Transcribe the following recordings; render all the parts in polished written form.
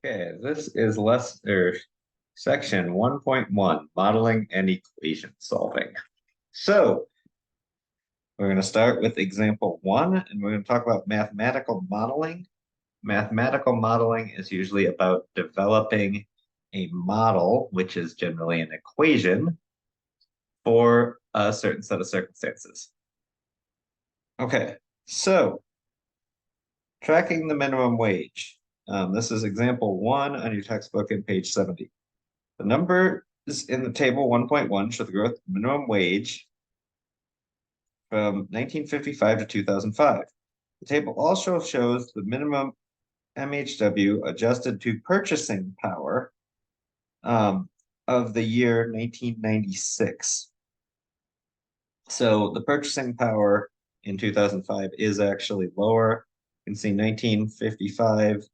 Okay, this is section 1.1, modeling and equation solving. So we're going to start with example 1, and we're going to talk about mathematical modeling. Mathematical modeling is usually about developing a model, which is generally an equation, for a certain set of circumstances. Okay, so tracking the minimum wage. This is example 1 on your textbook in page 70. The numbers in the table 1.1 show the growth of minimum wage from 1955 to 2005. The table also shows the minimum MHW adjusted to purchasing power of the year 1996. So the purchasing power in 2005 is actually lower. You can see 1955,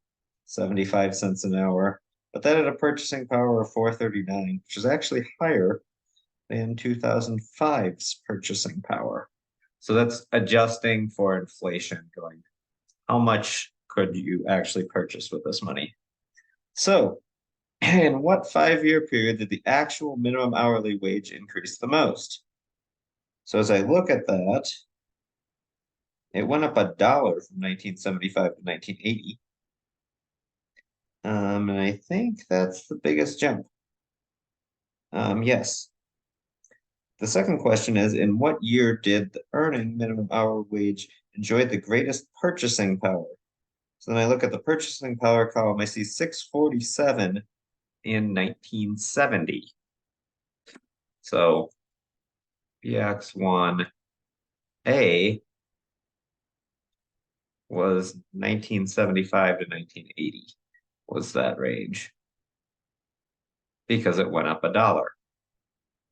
75 cents an hour, but that had a purchasing power of 439, which is actually higher than 2005's purchasing power. So that's adjusting for inflation, going, how much could you actually purchase with this money? So in what 5-year period did the actual minimum hourly wage increase the most? So as I look at that, it went up $1 from 1975 to 1980. And I think that's the biggest jump. Yes. The second question is, in what year did the earning minimum hour wage enjoy the greatest purchasing power? So then I look at the purchasing power column, I see 647 in 1970. So PX1A was 1975 to 1980 was that range because it went up $1.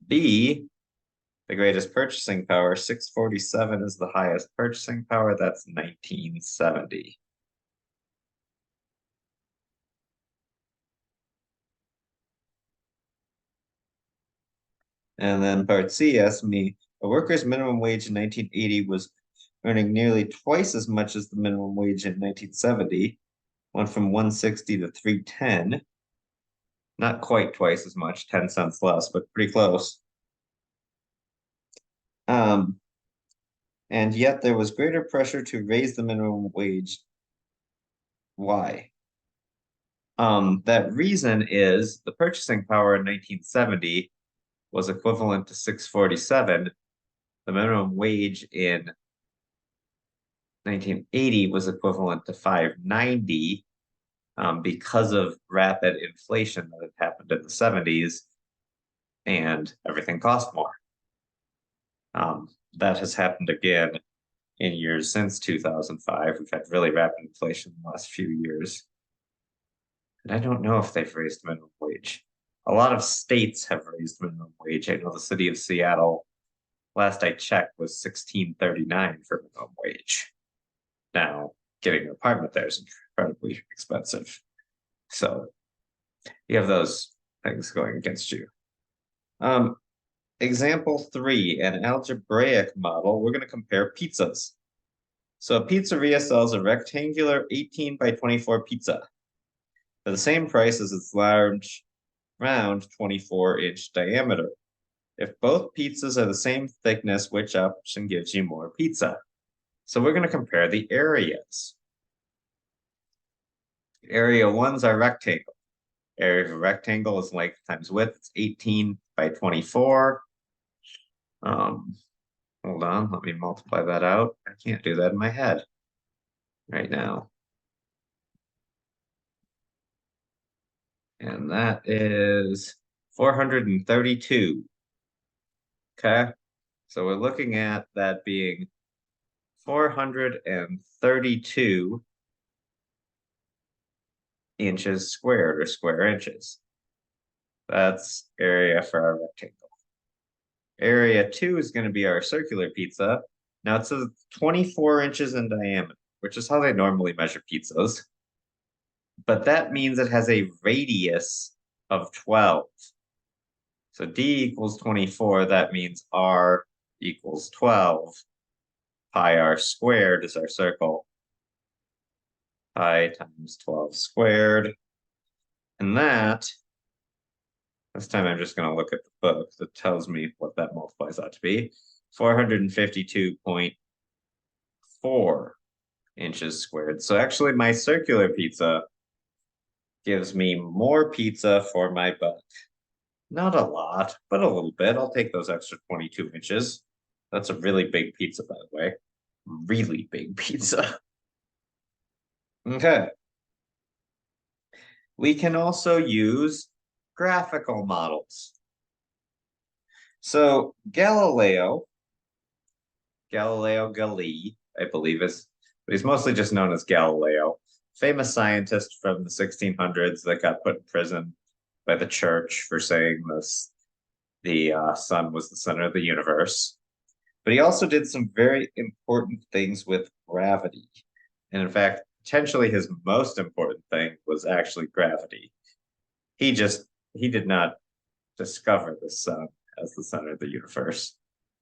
B, the greatest purchasing power, 647 is the highest purchasing power. That's 1970. And then part C asks me, a worker's minimum wage in 1980 was earning nearly twice as much as the minimum wage in 1970, went from 160 to 310. Not quite twice as much, 10 cents less, but pretty close. And yet there was greater pressure to raise the minimum wage. Why? That reason is the purchasing power in 1970 was equivalent to 647. The minimum wage in 1980 was equivalent to 590 because of rapid inflation that had happened in the 70s, and everything cost more. That has happened again in years since 2005. We've had really rapid inflation in the last few years. And I don't know if they've raised minimum wage. A lot of states have raised minimum wage. I know the city of Seattle, last I checked, was $16.39 for minimum wage. Now, getting an apartment there is incredibly expensive. So you have those things going against you. Example 3, an algebraic model. We're going to compare pizzas. So a pizzeria sells a rectangular 18 by 24 pizza for the same price as its large, round 24-inch diameter. If both pizzas are the same thickness, which option gives you more pizza? So we're going to compare the areas. Area 1's our rectangle. Area of a rectangle is length times width. It's 18 by 24. Hold on, let me multiply that out. I can't do that in my head right now. And that is 432. Okay, so we're looking at that being 432 inches squared, or square inches. That's area for our rectangle. Area 2 is going to be our circular pizza. Now it says 24 inches in diameter, which is how they normally measure pizzas. But that means it has a radius of 12. So D equals 24, that means R equals 12. Pi R squared is our circle. Pi times 12 squared. And that, this time I'm just going to look at the book that tells me what that multiplies out to be. 452.4 inches squared. So actually my circular pizza gives me more pizza for my buck. Not a lot, but a little bit. I'll take those extra 22 inches. That's a really big pizza, by the way. Really big pizza. Okay. We can also use graphical models. So Galileo Galilei, I believe is, but he's mostly just known as Galileo, famous scientist from the 1600s that got put in prison by the church for saying the sun was the center of the universe. But he also did some very important things with gravity. And in fact, potentially his most important thing was actually gravity. He did not discover the sun as the center of the universe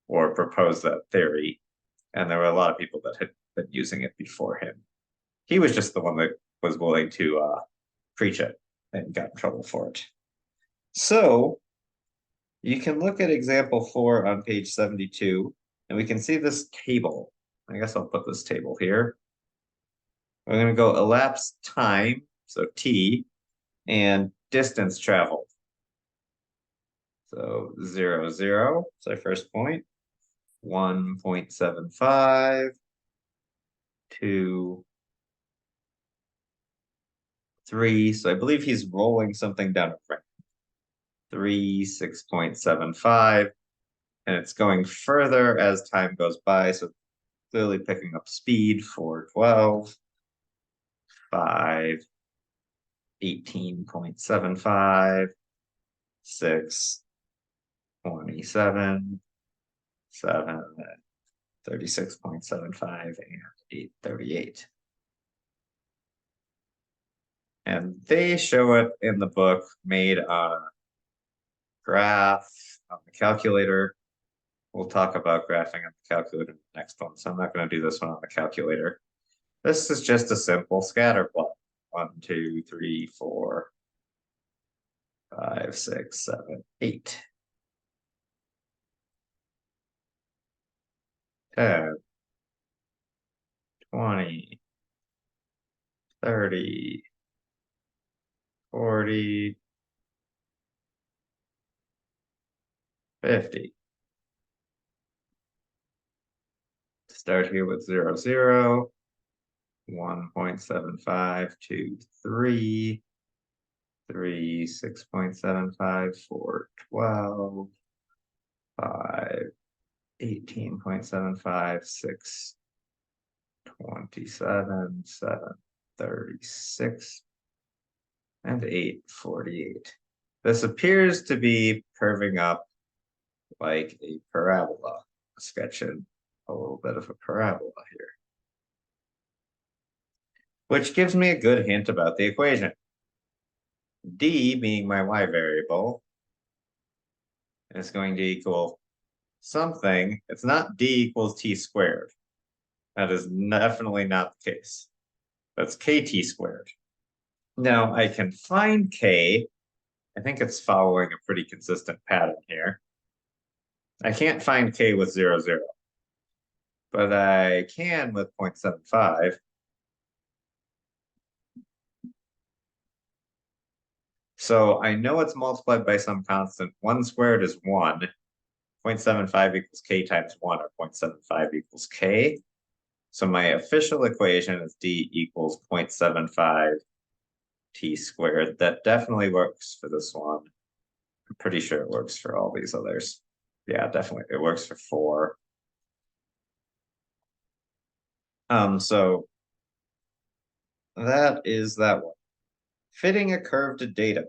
or propose that theory. And there were a lot of people that had been using it before him. He was just the one that was willing to preach it and got in trouble for it. So you can look at example 4 on page 72, and we can see this table. I guess I'll put this table here. We're going to go elapsed time, so t, and distance traveled. So 0, 0 is our first point. 1.75, 2, 3. So I believe he's rolling something down a ramp. 3, 6.75. And it's going further as time goes by. So clearly picking up speed for 12, 5, 18.75, 6, 27, 7, 36.75, and 838. And they show it in the book made on a graph on the calculator. We'll talk about graphing on the calculator in the next one, so I'm not going to do this one on the calculator. This is just a simple scatter plot. 1, 2, 3, 4, 5, 6, 7, 8. 10, 20, 30, 40, 50. Start here with 0, 0, 1.75, 2, 3, 3, 6.75, 4, 12, 5, 18.75, 6, 27, 7, 36, and 8, 48. This appears to be curving up like a parabola, sketching a little bit of a parabola here. Which gives me a good hint about the equation. D, being my y variable, is going to equal something. It's not d equals t squared. That is definitely not the case. That's kt squared. Now I can find k. I think it's following a pretty consistent pattern here. I can't find k with 0, 0. But I can with 0.75. So I know it's multiplied by some constant. 1 squared is 1. 0.75 equals k times 1, or 0.75 equals k. So my official equation is d equals 0.75 t squared. That definitely works for this one. I'm pretty sure it works for all these others. Yeah, definitely. It works for 4. So that is that one. Fitting a curve to data.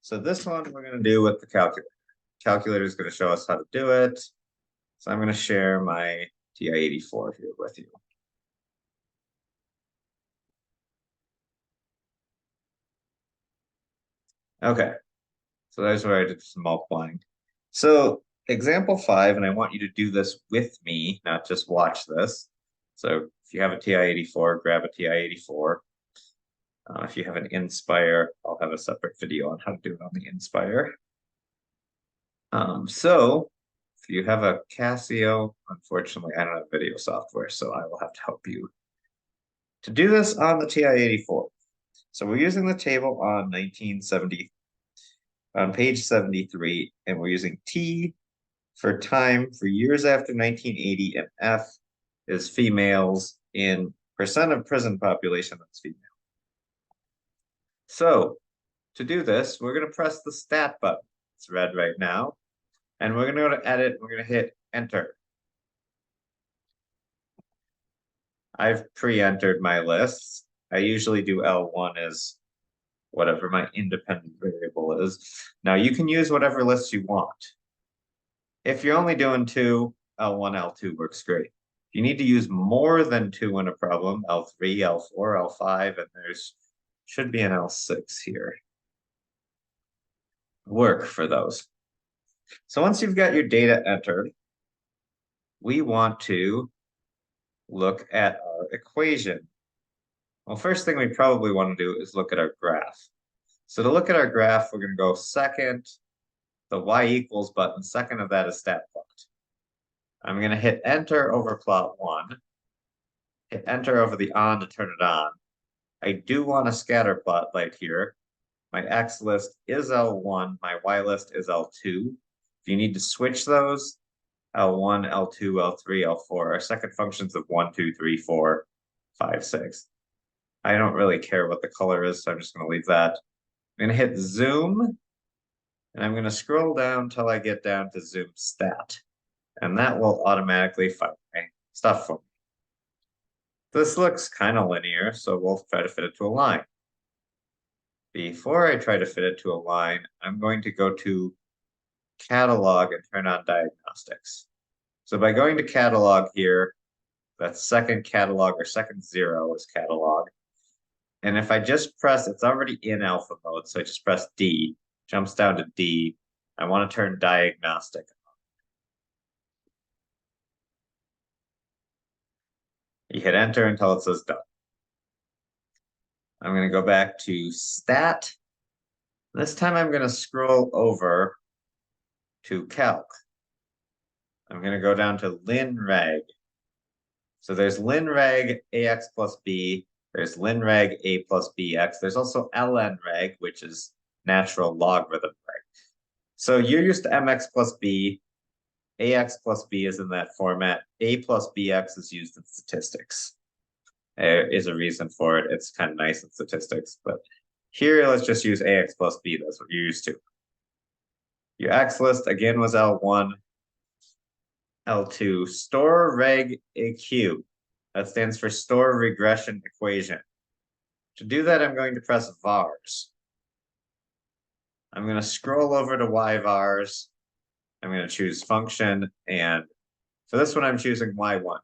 So this one we're going to do with the calculator. Calculator is going to show us how to do it. So I'm going to share my TI-84 here with you. Okay, so there's where I did some multiplying. So example 5, and I want you to do this with me, not just watch this. So if you have a TI-84, grab a TI-84. If you have an Inspire, I'll have a separate video on how to do it on the Inspire. So if you have a Casio, unfortunately, I don't have video software, so I will have to help you to do this on the TI-84. So we're using the table on 1970, on page 73, and we're using T for time for years after 1980, and F is females in percent of prison population that's female. So to do this, we're going to press the stat button. It's red right now. And we're going to go to edit. We're going to hit enter. I've pre-entered my lists. I usually do L1 as whatever my independent variable is. Now you can use whatever list you want. If you're only doing two, L1, L2 works great. If you need to use more than two in a problem, L3, L4, L5, and there's should be an L6 here. Work for those. So once you've got your data entered, we want to look at our equation. Well, first thing we probably want to do is look at our graph. So to look at our graph, we're going to go second, the y equals button, second of that is stat plot. I'm going to hit enter over plot 1, hit enter over the on to turn it on. I do want a scatter plot right here. My X list is L1, my Y list is L2. If you need to switch those, L1, L2, L3, L4 are second functions of 1, 2, 3, 4, 5, 6. I don't really care what the color is, so I'm just going to leave that. I'm going to hit zoom, and I'm going to scroll down till I get down to zoom stat. And that will automatically find my stuff for me. This looks kind of linear, so we'll try to fit it to a line. Before I try to fit it to a line, I'm going to go to catalog and turn on diagnostics. So by going to catalog here, that's second catalog or second 0 is catalog. And if I just press, it's already in alpha mode, so I just press D, jumps down to D. I want to turn diagnostic on. You hit enter until it says done. I'm going to go back to stat. This time I'm going to scroll over to calc. I'm going to go down to linreg. So there's linreg ax plus b. There's linreg a plus bx. There's also lnreg, which is natural logarithm reg. So you're used to mx plus b. Ax plus b is in that format. A plus bx is used in statistics. There is a reason for it. It's kind of nice in statistics, but here let's just use ax plus b. That's what you're used to. Your x list again was L1, L2. Store reg AQ. That stands for store regression equation. To do that, I'm going to press vars. I'm going to scroll over to yvars. I'm going to choose function, and for this one, I'm choosing y1.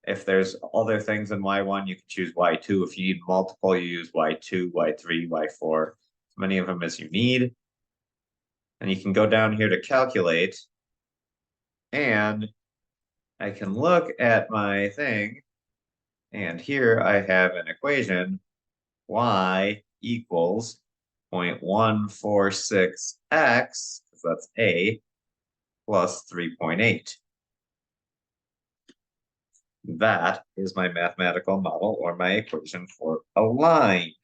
If there's other things in y1, you can choose y2. If you need multiple, you use y2, y3, y4, as many of them as you need. And you can go down here to calculate, and I can look at my thing, and here I have an equation, y equals 0.146x, because that's a, plus 3.8. That is my mathematical model or my equation for a line.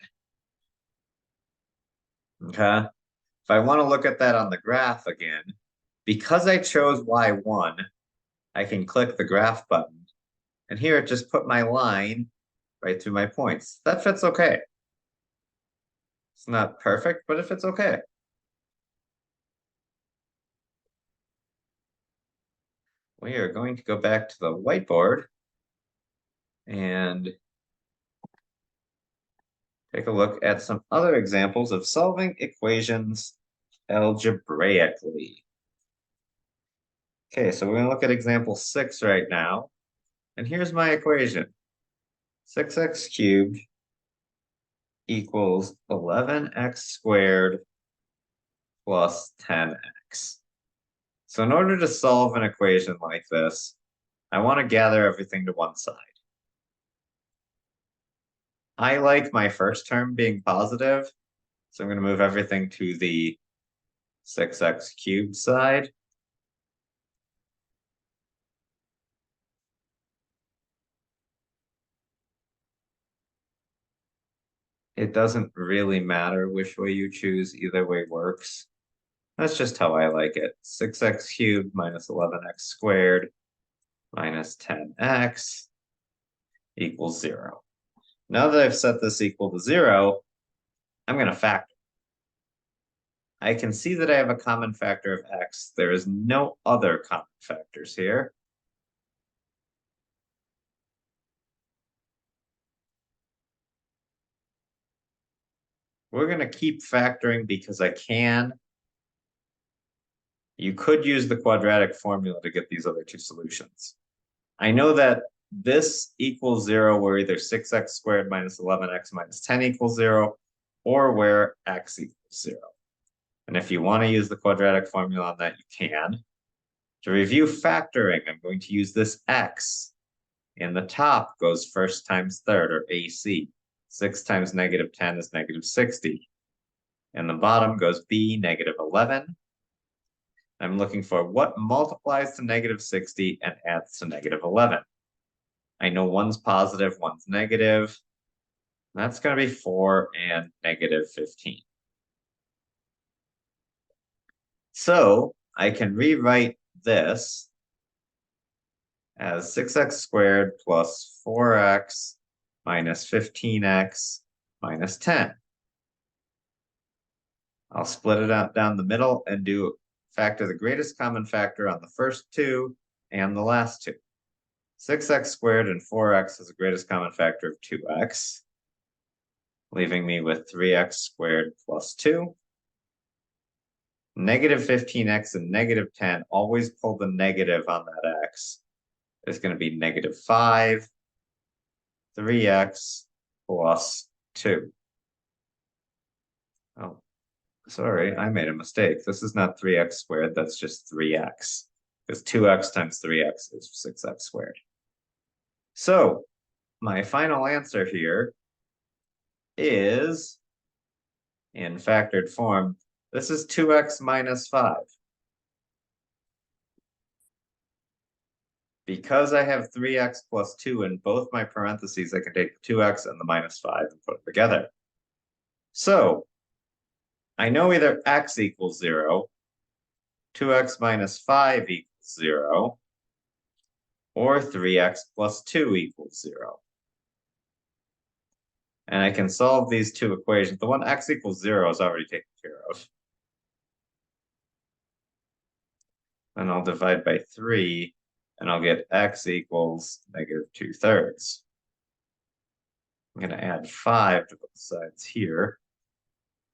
Okay. If I want to look at that on the graph again, because I chose y1, I can click the graph button. And here it just put my line right through my points. That fits okay. It's not perfect, but it fits okay. We are going to go back to the whiteboard and take a look at some other examples of solving equations algebraically. Okay, so we're going to look at example 6 right now. And here's my equation. 6x cubed equals 11x squared plus 10x. So in order to solve an equation like this, I want to gather everything to one side. I like my first term being positive, so I'm going to move everything to the 6x cubed side. It doesn't really matter which way you choose, either way works. That's just how I like it. 6x cubed minus 11x squared minus 10x equals 0. Now that I've set this equal to 0, I'm going to factor. I can see that I have a common factor of x. There is no other common factors here. We're going to keep factoring because I can. You could use the quadratic formula to get these other two solutions. I know that this equals 0 where either 6x squared minus 11x minus 10 equals 0, or where x equals 0. And if you want to use the quadratic formula on that, you can. To review factoring, I'm going to use this x. In the top goes first times third, or AC. 6 times negative 10 is negative 60. And the bottom goes b, negative 11. I'm looking for what multiplies to negative 60 and adds to negative 11. I know one's positive, one's negative. That's going to be 4 and negative 15. So I can rewrite this as 6x squared plus 4x minus 15x minus 10. I'll split it out down the middle and do factor the greatest common factor on the first two and the last two. 6x squared and 4x is the greatest common factor of 2x, leaving me with 3x squared plus 2. Negative 15x and negative 10, always pull the negative on that x. It's going to be negative 5, 3x plus 2. Oh, sorry, I made a mistake. This is not 3x squared, that's just 3x. Because 2x times 3x is 6x squared. So, my final answer here is, in factored form, this is 2x minus 5. Because I have 3x plus 2 in both my parentheses, I can take the 2x and the minus 5 and put them together. So, I know either x equals 0, 2x minus 5 equals 0, or 3x plus 2 equals 0. And I can solve these two equations. The one x equals 0 is already taken care of. And I'll divide by 3, and I'll get x equals negative 2/3. I'm going to add 5 to both sides here.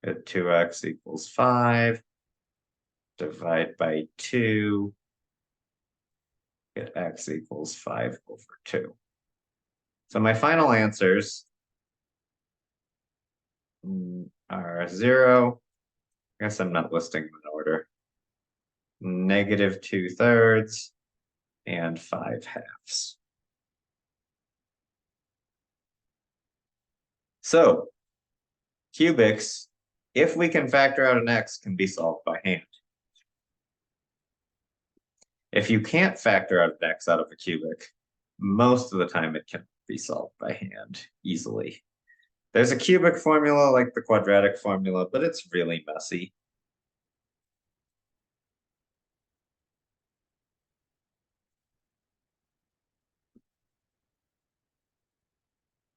Get 2x equals 5. Divide by 2. Get x equals 5 over 2. So my final answers are 0. I guess I'm not listing them in order. Negative 2/3 and 5/2. So cubics, if we can factor out an x, can be solved by hand. If you can't factor out an x out of a cubic, most of the time it can be solved by hand easily. There's a cubic formula like the quadratic formula, but it's really messy.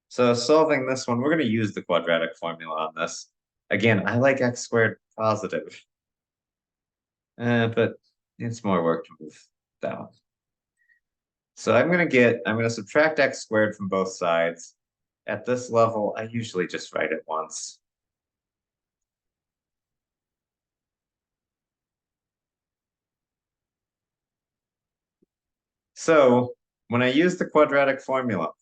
So solving this one, we're going to use the quadratic formula on this. Again, I like x squared positive, but it's more work to move down. So I'm going to subtract x squared from both sides. At this level, I usually just write it once. So when I use the quadratic formula,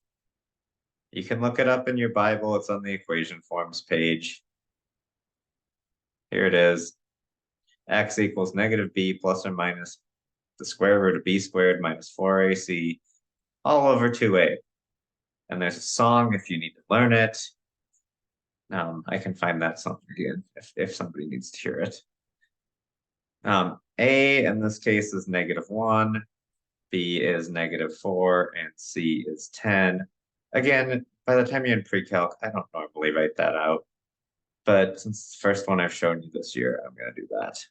you can look it up in your Bible. It's on the equation forms page. Here it is. X equals negative b plus or minus the square root of b squared minus 4ac all over 2a. And there's a song if you need to learn it. I can find that somewhere again if somebody needs to hear it. A in this case is -1, B is -4, and C is 10. Again, by the time you're in pre-calc, I don't normally write that out. But since it's the first one I've shown you this year, I'm going to do that.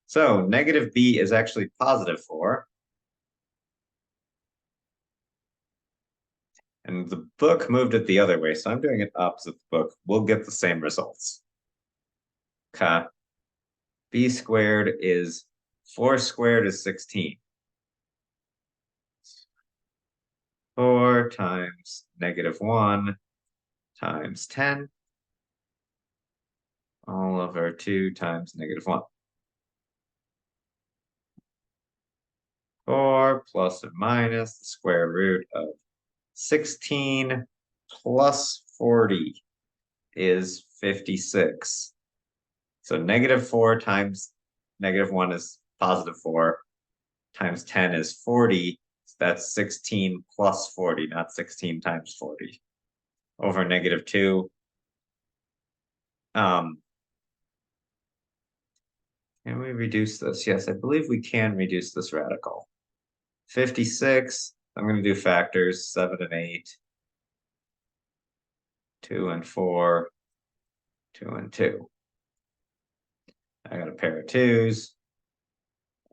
So -B is actually +4. And the book moved it the other way, so I'm doing it opposite the book. We'll get the same results. Okay. B squared is 4 squared is 16. 4 times -1 times 10 all over 2 times -1. 4 plus or minus the square root of 16 plus 40 is 56. So -4 times -1 is +4 times 10 is 40. So that's 16 plus 40, not 16 times 40 over -2. Can we reduce this? Yes, I believe we can reduce this radical. 56, I'm going to do factors, 7 and 8, 2 and 4, 2 and 2. I got a pair of 2s.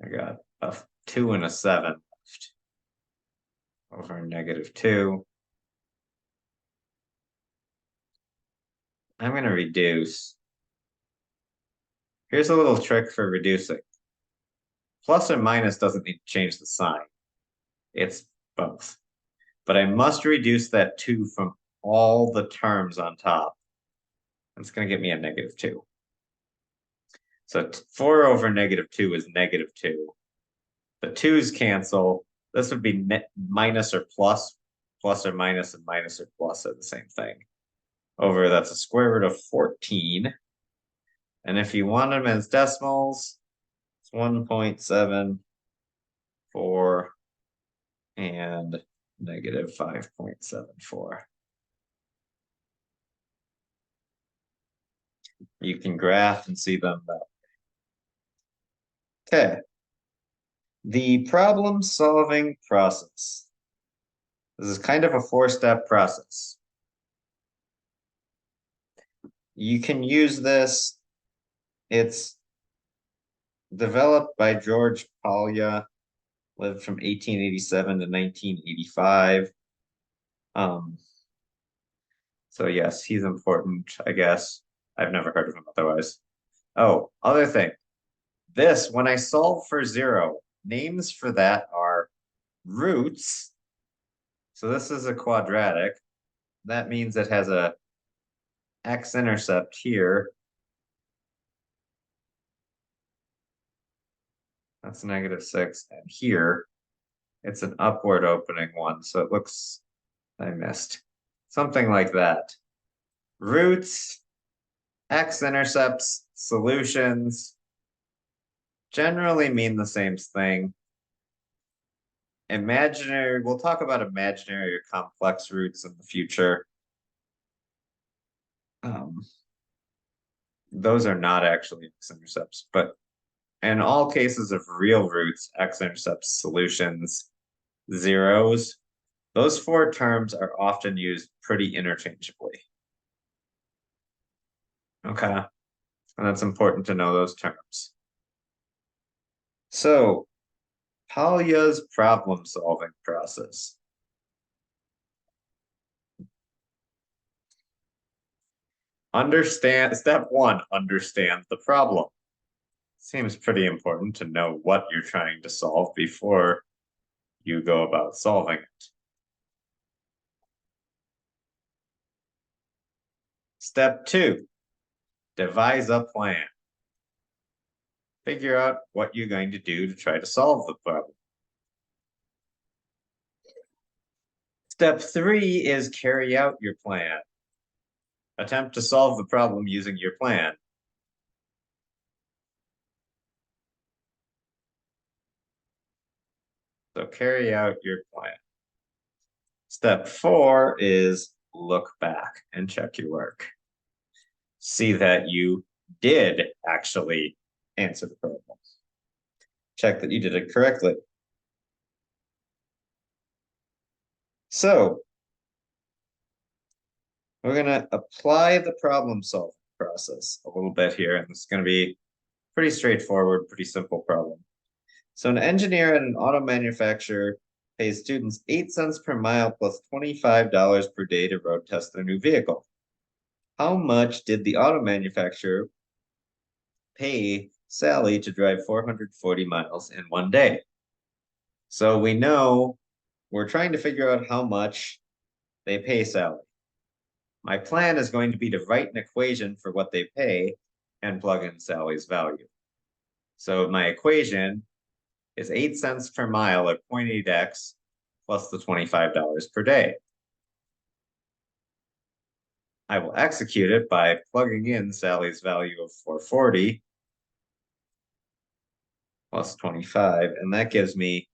I got a 2 and a 7 left over -2. I'm going to reduce. Here's a little trick for reducing. Plus or minus doesn't need to change the sign. It's both. But I must reduce that 2 from all the terms on top. That's going to get me a -2. So 4 over -2 is -2. The 2's cancel. This would be minus or plus. Plus or minus and minus or plus are the same thing. Over, that's a square root of 14. And if you want them as decimals, it's 1.74 and -5.74. You can graph and see them that. Okay. The problem-solving process. This is kind of a 4-step process. You can use this. It's developed by George Polya, lived from 1887 to 1985. So yes, he's important, I guess. I've never heard of him otherwise. Oh, other thing. This, when I solve for 0, names for that are roots. So this is a quadratic. That means it has a x-intercept here. That's -6. And here, it's an upward opening one. So it looks, I missed. Something like that. Roots, x-intercepts, solutions generally mean the same thing. Imaginary, we'll talk about imaginary or complex roots in the future. Those are not actually x-intercepts, but in all cases of real roots, x-intercepts, solutions, zeros, those 4 terms are often used pretty interchangeably. Okay, and that's important to know those terms. So, Polya's problem-solving process. Step 1, understand the problem. Seems pretty important to know what you're trying to solve before you go about solving it. Step 2, devise a plan. Figure out what you're going to do to try to solve the problem. Step 3 is carry out your plan. Attempt to solve the problem using your plan. So carry out your plan. Step 4 is look back and check your work. see that you did actually answer the problems. Check that you did it correctly. So we're going to apply the problem solving process a little bit here, and this is going to be pretty straightforward, pretty simple problem. So an engineer at an auto manufacturer pays students 8 cents per mile plus $25 per day to road test their new vehicle. How much did the auto manufacturer pay Sally to drive 440 miles in one day? So we know we're trying to figure out how much they pay Sally. My plan is going to be to write an equation for what they pay and plug in Sally's value. So my equation is 8 cents per mile or 0.8x plus the $25 per day. I will execute it by plugging in Sally's value of 440 plus 25, and that gives me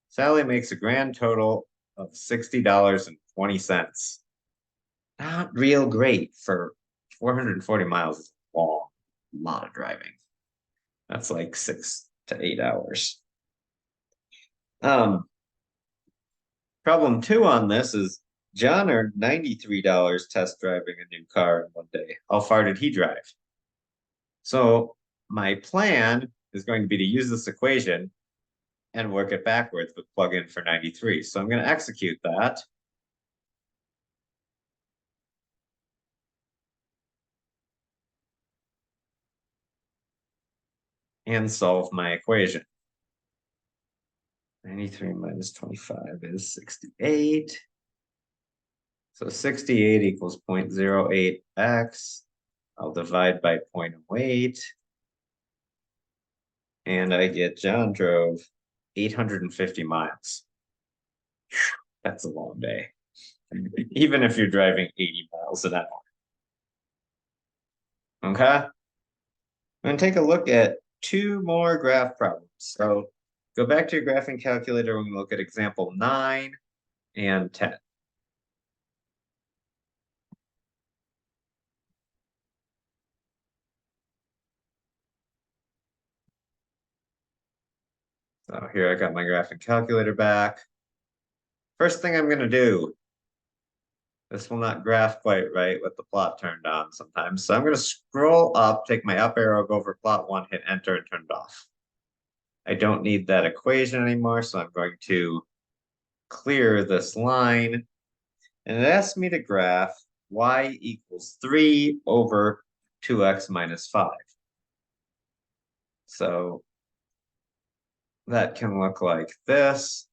Sally makes a grand total of $60.20. Not real great for 440 miles. Is a lot of driving. That's like 6 to 8 hours. Problem 2 on this is John earned $93 test driving a new car in one day. How far did he drive? So my plan is going to be to use this equation and work it backwards, but plug in for 93. So I'm going to execute that. And solve my equation. 93 minus 25 is 68. So 68 equals 0.08x. I'll divide by 0.08. And I get John drove 850 miles. That's a long day. Even if you're driving 80 miles an hour. Okay? I'm going to take a look at 2 more graph problems. So go back to your graphing calculator when we look at example 9 and 10. So here I got my graphing calculator back. First thing I'm going to do, this will not graph quite right with the plot turned on sometimes. So I'm going to scroll up, take my up arrow, go over plot 1, hit enter, and turn it off. I don't need that equation anymore, so I'm going to clear this line. And it asks me to graph y equals 3 over 2x minus 5. So that can look like this.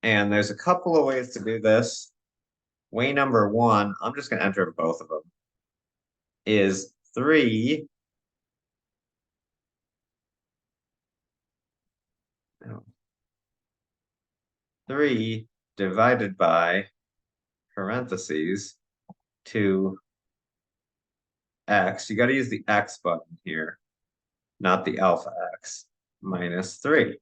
And there's a couple of ways to do this. Way number 1, I'm just going to enter both of them, is 3 divided by parentheses 2x. You got to use the x button here, not the alpha x, minus 3.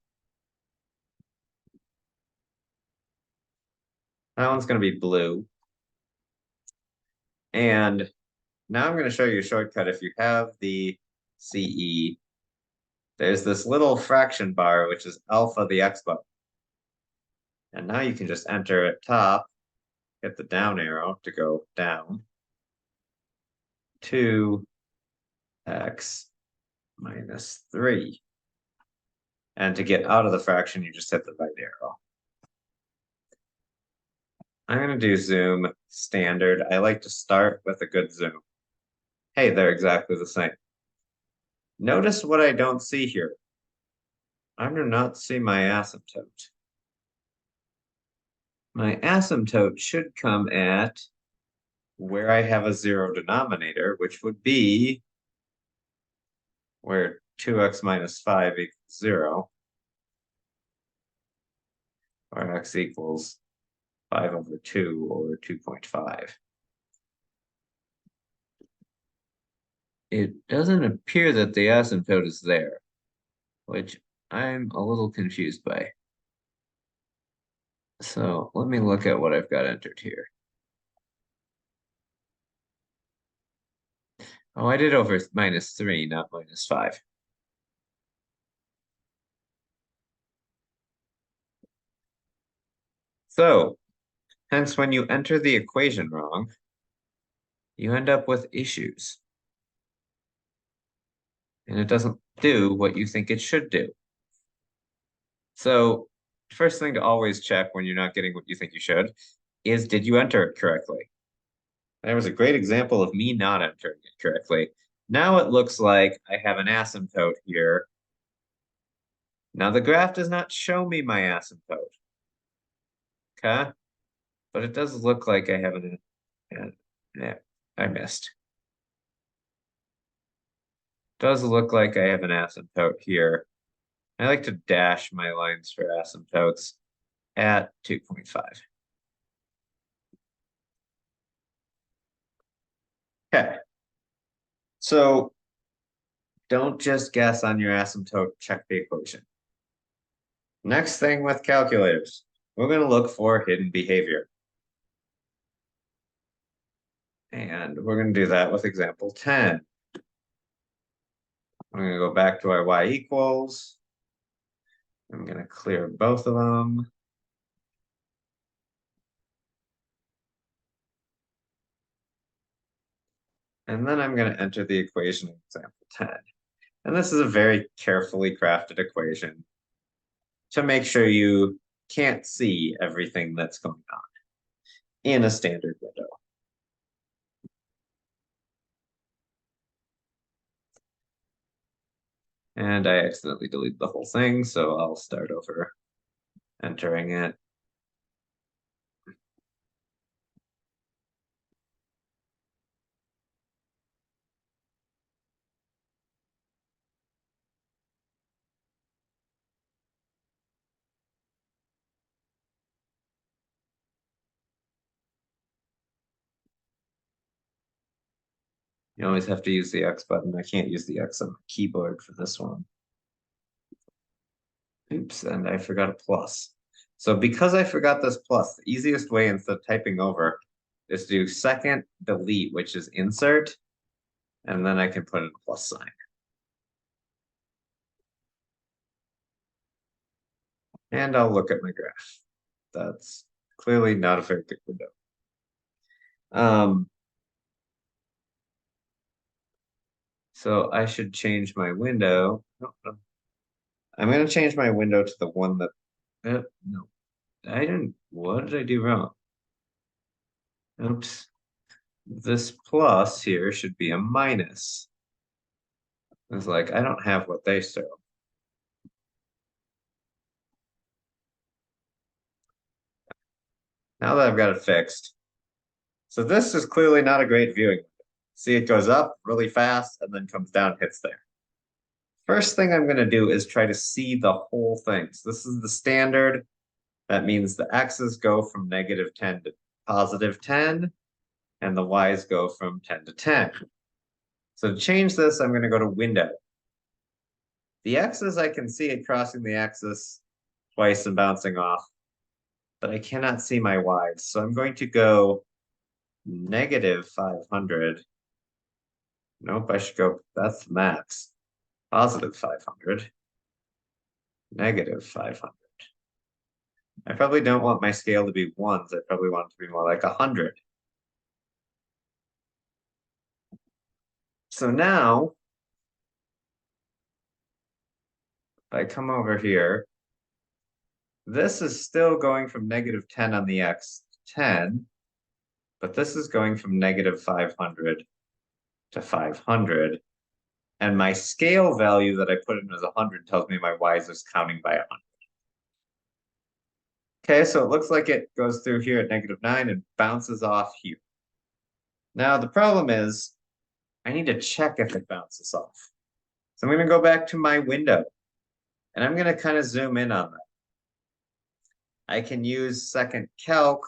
That one's going to be blue. And now I'm going to show you a shortcut. If you have the CE, there's this little fraction bar, which is alpha, the x button. And now you can just enter at top, hit the down arrow to go down, 2x minus 3. And to get out of the fraction, you just hit the right arrow. I'm going to do zoom standard. I like to start with a good zoom. Hey, they're exactly the same. Notice what I don't see here. I do not see my asymptote. My asymptote should come at where I have a 0 denominator, which would be where 2x minus 5 equals 0, or x equals 5 over 2, or 2.5. It doesn't appear that the asymptote is there, which I'm a little confused by. So let me look at what I've got entered here. Oh, I did over -3, not -5. So, hence when you enter the equation wrong, you end up with issues. And it doesn't do what you think it should do. So, first thing to always check when you're not getting what you think you should is, did you enter it correctly? There was a great example of me not entering it correctly. Now it looks like I have an asymptote here. Now the graph does not show me my asymptote. Okay? But it does look like I have yeah, I missed. Does look like I have an asymptote here. I like to dash my lines for asymptotes at 2.5. Okay. So don't just guess on your asymptote, check the equation. Next thing with calculators, we're going to look for hidden behavior. And we're going to do that with example 10. I'm going to go back to our y equals. I'm going to clear both of them. And then I'm going to enter the equation in example 10. And this is a very carefully crafted equation to make sure you can't see everything that's going on in a standard window. And I accidentally deleted the whole thing, so I'll start over entering it. You always have to use the X button. I can't use the X on the keyboard for this one. Oops, and I forgot a plus. So because I forgot this plus, the easiest way instead of typing over is to do second delete, which is insert, and then I can put in a plus sign. And I'll look at my graph. That's clearly not a very good window. So I should change my window. No, no. I'm going to change my window to the one that, no, I didn't, what did I do wrong? Oops. This plus here should be a minus. It's like, I don't have what they show. Now that I've got it fixed. So this is clearly not a great viewing. See, it goes up really fast and then comes down, hits there. First thing I'm going to do is try to see the whole thing. So this is the standard. That means the x's go from -10 to +10, and the y's go from 10 to 10. So to change this, I'm going to go to window. The x's, I can see it crossing the axis twice and bouncing off, but I cannot see my y's. So I'm going to go -500. Nope, I should go, that's the max. +500. -500. I probably don't want my scale to be ones. I probably want it to be more like 100. So now, if I come over here, this is still going from -10 on the x to 10, but this is going from -500 to 500. And my scale value that I put in as 100 tells me my y's is counting by 100. Okay, so it looks like it goes through here at -9 and bounces off here. Now the problem is, I need to check if it bounces off. So I'm going to go back to my window, and I'm going to kind of zoom in on that. I can use second calc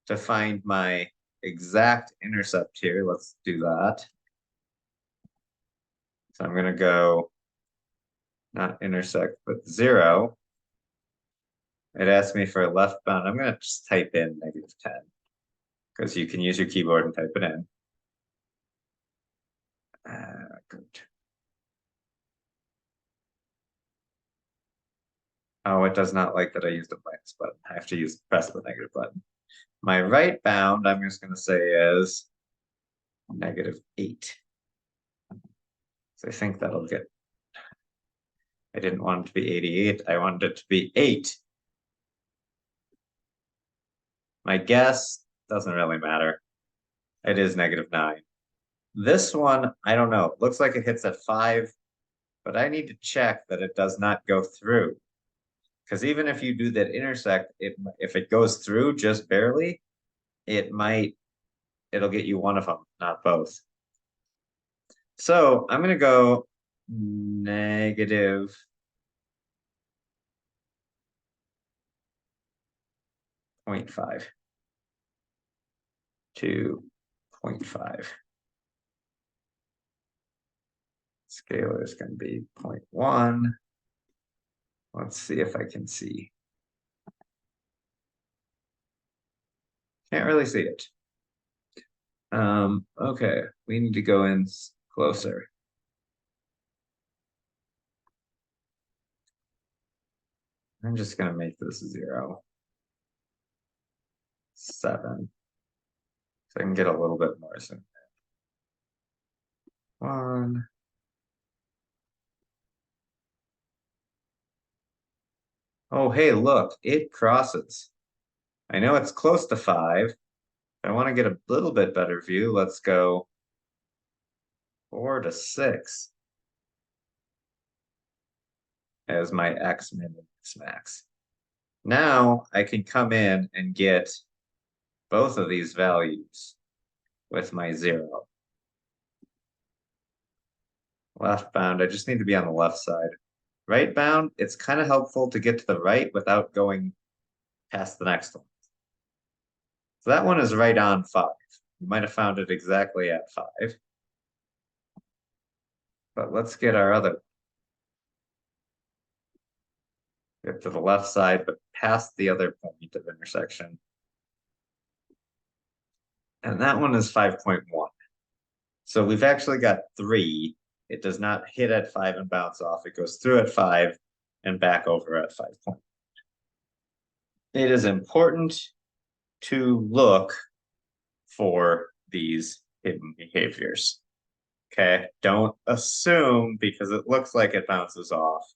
to find my exact intercept here. Let's do that. So I'm going to go, not intersect, but 0. It asks me for a left bound. I'm going to just type in -10, because you can use your keyboard and type it in. Good. Oh, it does not like that I used a minus button. I have to press the negative button. My right bound, I'm just going to say is -8. So I think that'll get. I didn't want it to be 88. I wanted it to be 8. My guess doesn't really matter. It is -9. This one, I don't know. It looks like it hits at 5, but I need to check that it does not go through. Because even if you do that intersect, if it goes through just barely, it'll get you one of them, not both. So I'm gonna go -0.5 to 0.5. Scalar is going to be 0.1. Let's see if I can see. Can't really see it. Okay, we need to go in closer. I'm just gonna make this 0. 7. So I can get a little bit more soon. 1. Oh, hey, look, it crosses. I know it's close to 5. I want to get a little bit better view. Let's go 4 to 6 as my X min and X max. Now I can come in and get both of these values with my 0. Left bound, I just need to be on the left side. Right bound, it's kind of helpful to get to the right without going past the next one. So that one is right on 5. You might have found it exactly at 5. But let's get our other. Get to the left side, but past the other point of intersection. And that one is 5.1. So we've actually got 3. It does not hit at 5 and bounce off. It goes through at 5 and back over at 5. It is important to look for these hidden behaviors. Okay, don't assume because it looks like it bounces off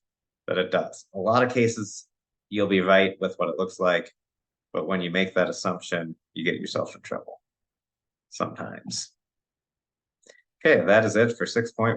that it does. A lot of cases, you'll be right with what it looks like, but when you make that assumption, you get yourself in trouble sometimes. Okay, that is it for 6.1.